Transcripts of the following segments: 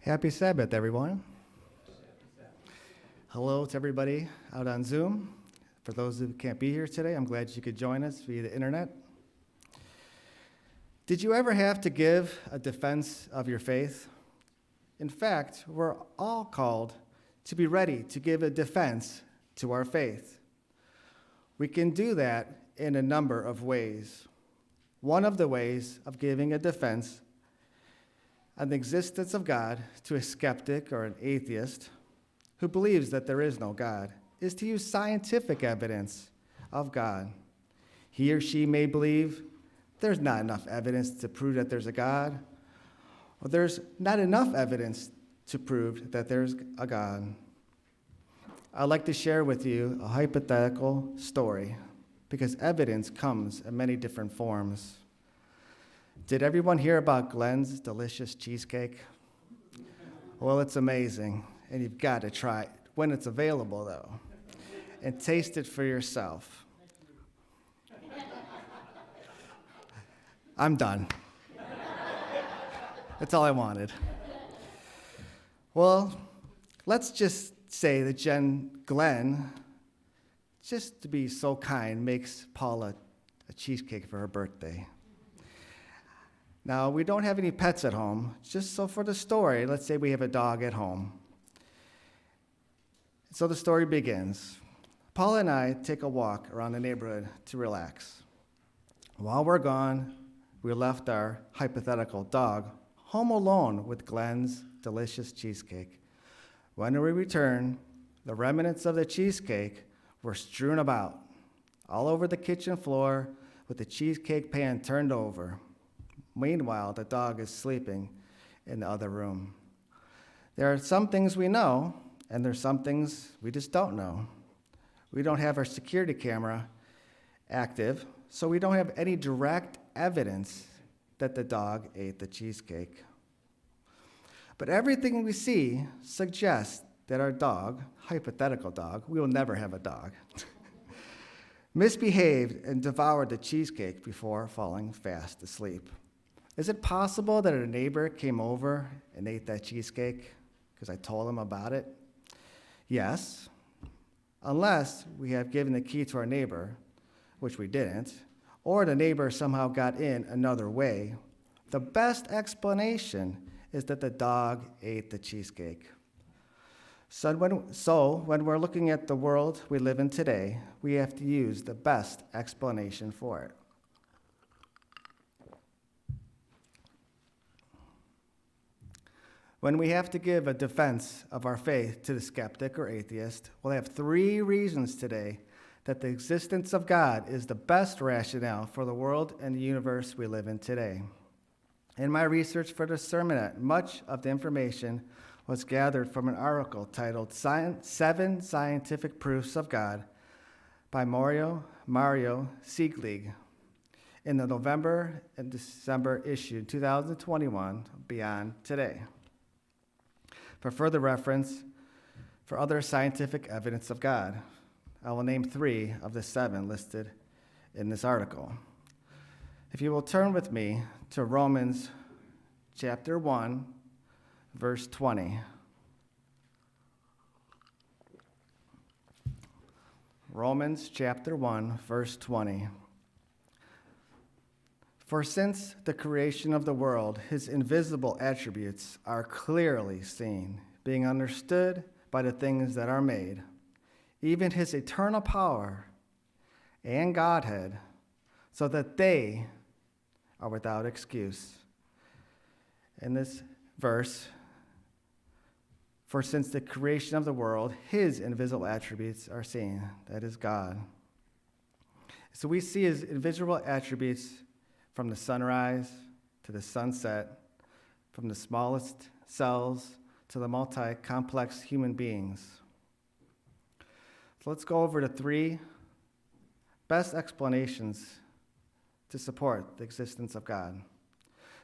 Happy Sabbath, everyone. Hello to everybody out on Zoom. For those who can't be here today, I'm glad you could join us via the internet. Did you ever have to give a defense of your faith? In fact, we're all called to be ready to give a defense to our faith. We can do that in a number of ways. One of the ways of giving a defense on the existence of God to a skeptic or an atheist who believes that there is no God is to use scientific evidence of God. He or she may believe there's not enough evidence to prove that there's a God, or there's not enough evidence to prove that there's a God. I'd like to share with you a hypothetical story because evidence comes in many different forms. Did everyone hear about Glenn's delicious cheesecake? Well, it's amazing, and you've got to try it when it's available, though, and taste it for yourself. I'm done. That's all I wanted. Well, let's just say that Glenn, just to be so kind, makes Paula a cheesecake for her birthday. Now, we don't have any pets at home. Just so for the story, let's say we have a dog at home. So the story begins. Paula and I take a walk around the neighborhood to relax. While we're gone, we left our hypothetical dog home alone with Glenn's delicious cheesecake. When we returned, the remnants of the cheesecake were strewn about all over the kitchen floor with the cheesecake pan turned over. Meanwhile, the dog is sleeping in the other room. There are some things we know, and there's some things we just don't know. We don't have our security camera active, so we don't have any direct evidence that the dog ate the cheesecake. But everything we see suggests that our dog, hypothetical dog, we will never have a dog, misbehaved and devoured the cheesecake before falling fast asleep. Is it possible that a neighbor came over and ate that cheesecake because I told him about it? Yes, unless we have given the key to our neighbor, which we didn't, or the neighbor somehow got in another way. The best explanation is that the dog ate the cheesecake. So when we're looking at the world we live in today, we have to use the best explanation for it. When we have to give a defense of our faith to the skeptic or atheist, we'll have 3 reasons today that the existence of God is the best rationale for the world and the universe we live in today. In my research for the sermonette, much of the information was gathered from an article titled 7 Scientific Proofs of God by Mario Siegelig in the November and December issue 2021 Beyond Today. For further reference, for other scientific evidence of God, I will name 3 of the 7 listed in this article. If you will turn with me to Romans chapter 1, verse 20. Romans chapter 1, verse 20. For since the creation of the world, his invisible attributes are clearly seen, being understood by the things that are made, even his eternal power and Godhead, so that they are without excuse. In this verse, for since the creation of the world, his invisible attributes are seen, that is God. So we see his invisible attributes from the sunrise to the sunset, from the smallest cells to the multi-complex human beings. So let's go over the 3 best explanations to support the existence of God.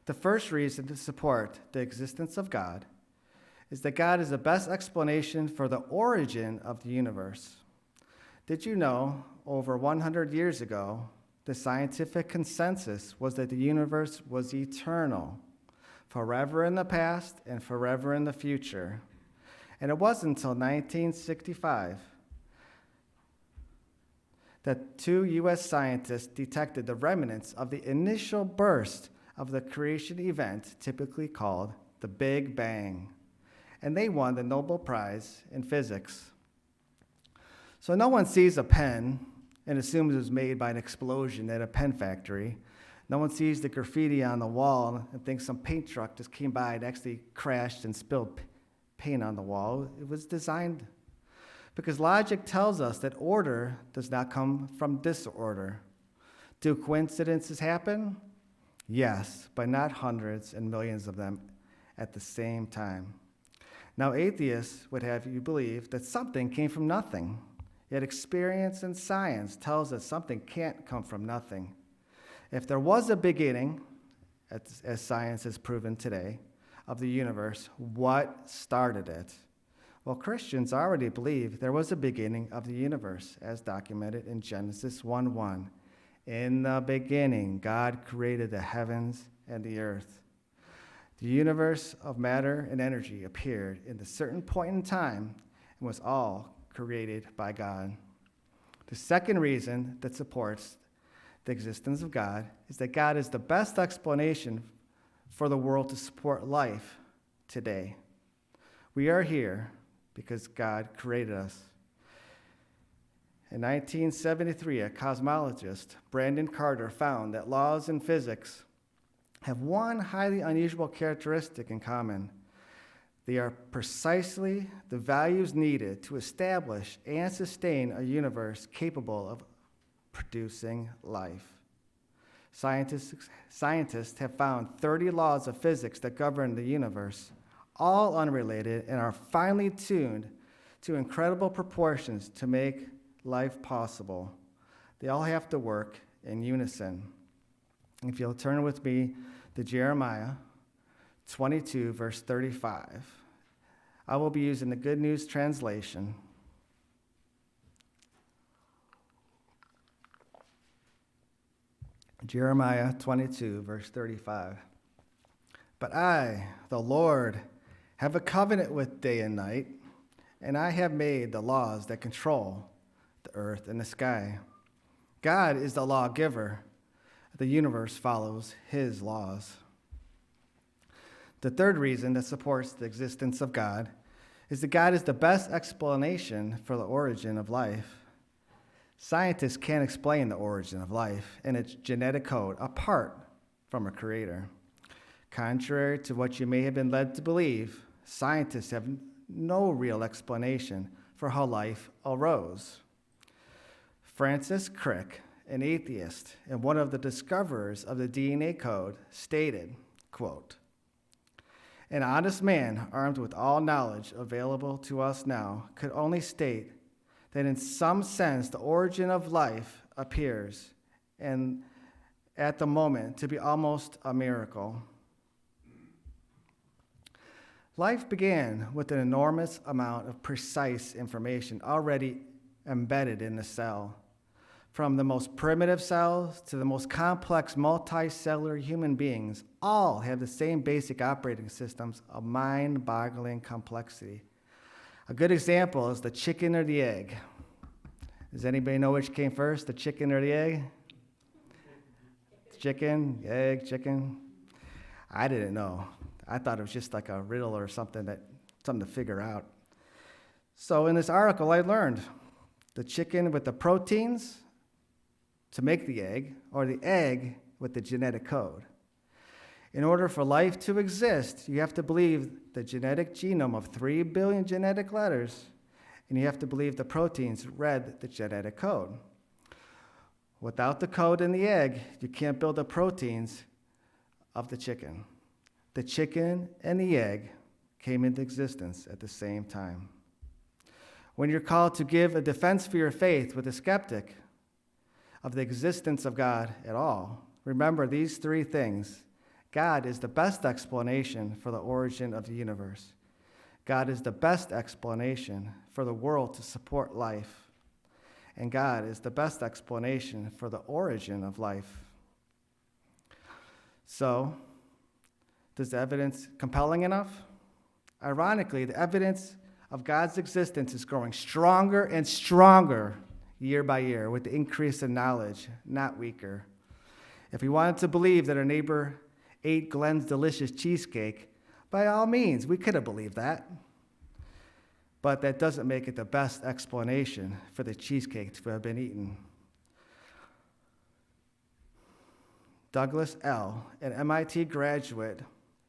The first reason to support the existence of God is that God is the best explanation for the origin of the universe. Did you know over 100 years ago, the scientific consensus was that the universe was eternal. forever in the past and forever in the future. And it wasn't until 1965 that 2 U.S. scientists detected the remnants of the initial burst of the creation event, typically called the Big Bang. And they won the Nobel Prize in Physics. So no one sees a pen and assumes it was made by an explosion at a pen factory. No one sees the graffiti on the wall and thinks some paint truck just came by and actually crashed and spilled paint on the wall. It was designed because logic tells us that order does not come from disorder. Do coincidences happen? Yes, but not hundreds and millions of them at the same time. Now, atheists would have you believe that something came from nothing. Yet experience and science tells us something can't come from nothing. If there was a beginning, as science has proven today, of the universe, what started it? Well, Christians already believe there was a beginning of the universe, as documented in Genesis 1:1. In the beginning, God created the heavens and the earth. The universe of matter and energy appeared in a certain point in time and was all created by God. The second reason that supports the existence of God is that God is the best explanation for the world to support life today. We are here because God created us. In 1973, a cosmologist, Brandon Carter, found that laws in physics have one highly unusual characteristic in common. They are precisely the values needed to establish and sustain a universe capable of producing life. Scientists have found 30 laws of physics that govern the universe, all unrelated and are finely tuned to incredible proportions to make life possible. They all have to work in unison. If you'll turn with me to Jeremiah 22, verse 35. I will be using the Good News translation. Jeremiah 22, verse 35. But I, the Lord, have a covenant with day and night, and I have made the laws that control the earth and the sky. God is the lawgiver. The universe follows his laws. The third reason that supports the existence of God is that God is the best explanation for the origin of life. Scientists can't explain the origin of life and its genetic code apart from a creator. Contrary to what you may have been led to believe, scientists have no real explanation for how life arose. Francis Crick, an atheist and one of the discoverers of the DNA code, stated, quote, "An honest man, armed with all knowledge available to us now, could only state that in some sense the origin of life appears, and at the moment, to be almost a miracle. Life began with an enormous amount of precise information already embedded in the cell. From the most primitive cells to the most complex multicellular human beings, all have the same basic operating systems of mind-boggling complexity. A good example is the chicken or the egg. Does anybody know which came first, the chicken or the egg? Chicken, egg, chicken. I didn't know. I thought it was just like a riddle or something to figure out. So in this article, I learned the chicken with the proteins to make the egg, or the egg with the genetic code. In order for life to exist, you have to believe the genetic genome of 3 billion genetic letters, and you have to believe the proteins read the genetic code. Without the code in the egg, you can't build the proteins of the chicken. The chicken and the egg came into existence at the same time. When you're called to give a defense for your faith with a skeptic of the existence of God at all, remember these 3 things. God is the best explanation for the origin of the universe. God is the best explanation for the world to support life. And God is the best explanation for the origin of life. So, Does the evidence compelling enough? Ironically, the evidence of God's existence is growing stronger and stronger year by year with the increase in knowledge, not weaker. If we wanted to believe that our neighbor ate Glenn's delicious cheesecake, by all means, we could have believed that. But that doesn't make it the best explanation for the cheesecake to have been eaten. Douglas L., an MIT graduate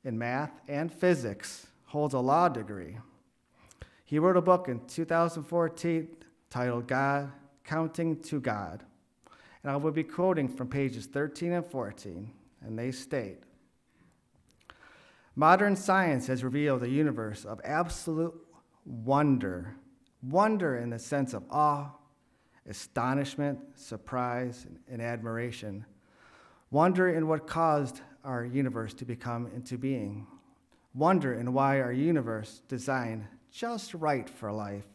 in math and physics, holds a law degree. He wrote a book in 2014 titled Counting to God. And I will be quoting from pages 13 and 14, and they state, "Modern science has revealed a universe of absolute wonder. Wonder in the sense of awe, astonishment, surprise, and admiration. Wonder in what caused our universe to become into being. Wonder in why our universe designed just right for life.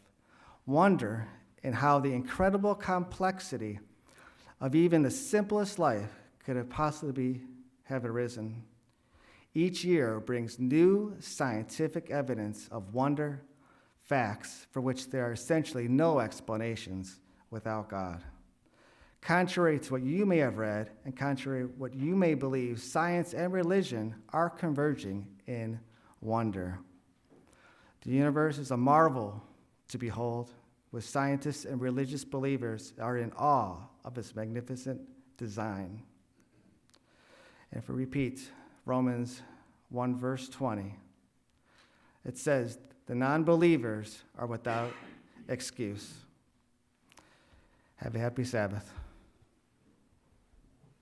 Wonder in how the incredible complexity of even the simplest life could have possibly have arisen. Each year brings new scientific evidence of wonder, facts for which there are essentially no explanations without God. Contrary to what you may have read, and contrary to what you may believe, science and religion are converging in wonder. The universe is a marvel to behold, with scientists and religious believers are in awe of its magnificent design." And if we repeat Romans 1 verse 20, it says, "The non-believers are without excuse." Have a happy Sabbath.